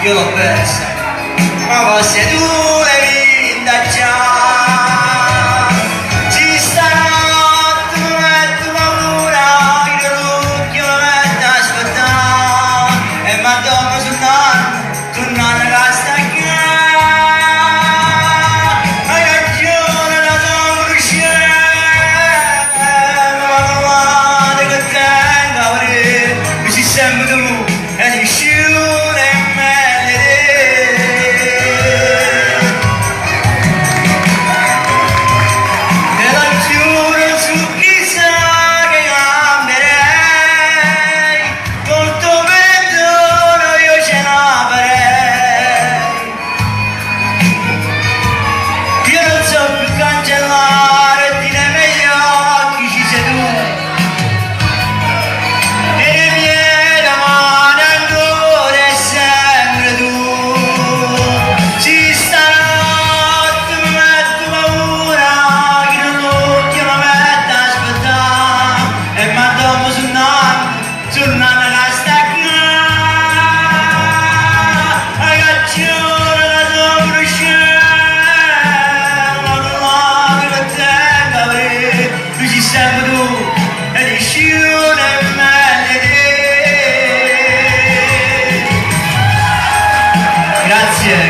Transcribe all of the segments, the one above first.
Io l'ho persa, ma forse tu l'hai vinta già. Ci stanotte mi metto paura, che l'occhio mi mette a aspettare e mi addormo sul nanno, che sta qua. Hai ragione, la tua bruciata, ma guarda che tengo a vedere, mi si sempre tu e nessuno.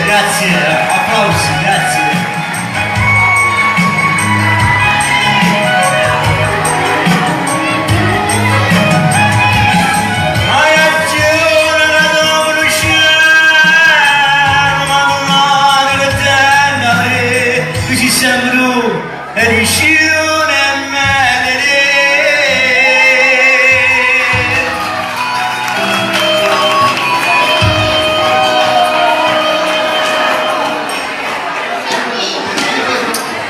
Grazie, applausi, grazie. Hai ragione, la tua bruciata, ma non male che tenga me, tu ci sembri tu, e nessuno è meglio di te.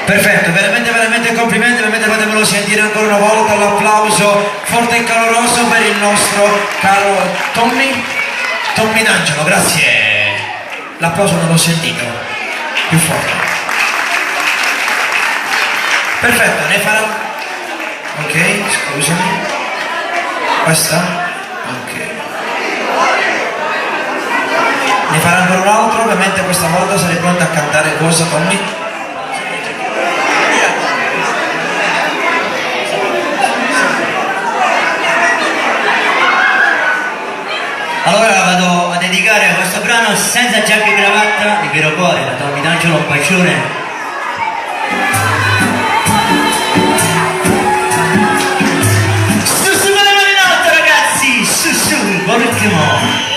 Perfetto, veramente complimenti, veramente fatemelo sentire ancora una volta l'applauso forte e caloroso per il nostro caro Tommy D'Angelo, grazie. L'applauso non l'ho sentito, più forte. Perfetto, ne farà. Ok, scusami. Questa? Ok. Ne farà ancora un altro, ovviamente questa volta sarei pronta a cantare cosa, Tommy? Allora vado a dedicare questo brano senza giacca e cravatta di Piero Cuore, da Tommy D'Angelo, un bacione. Su con le mani in alto ragazzi, su, buon ritmo.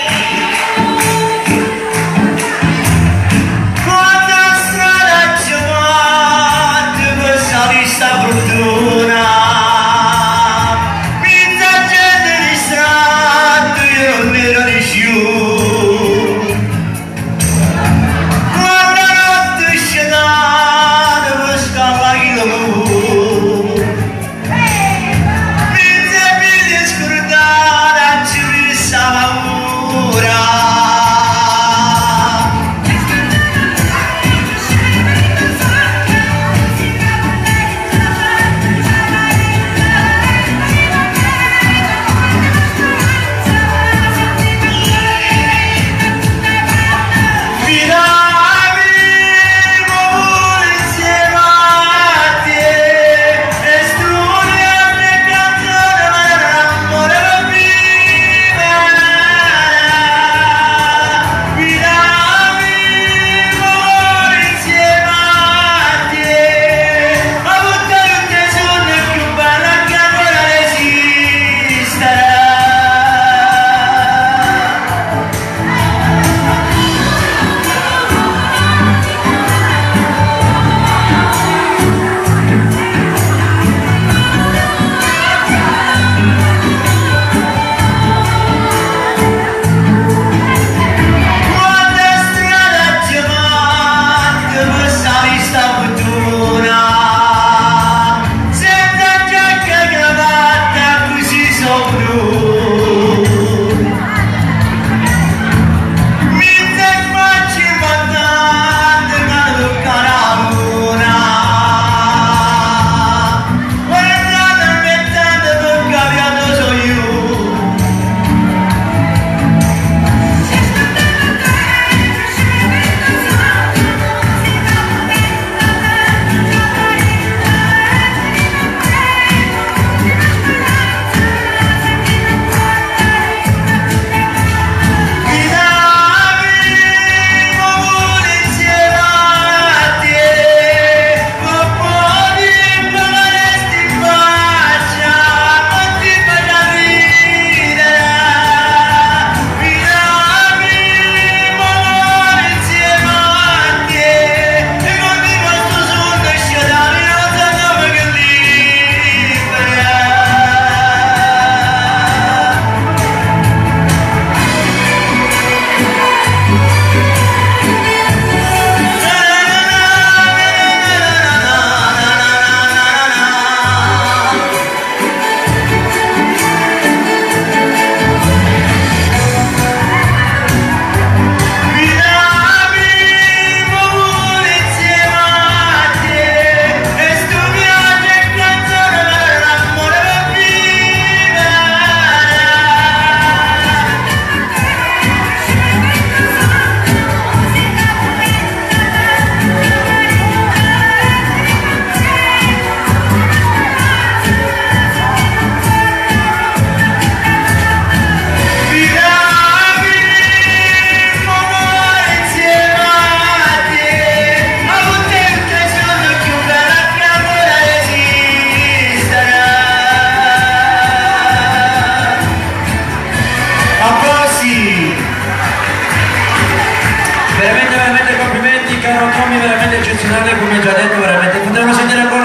Quando la notte scena Tommy veramente eccezionale, come già detto, veramente potremmo sentire ancora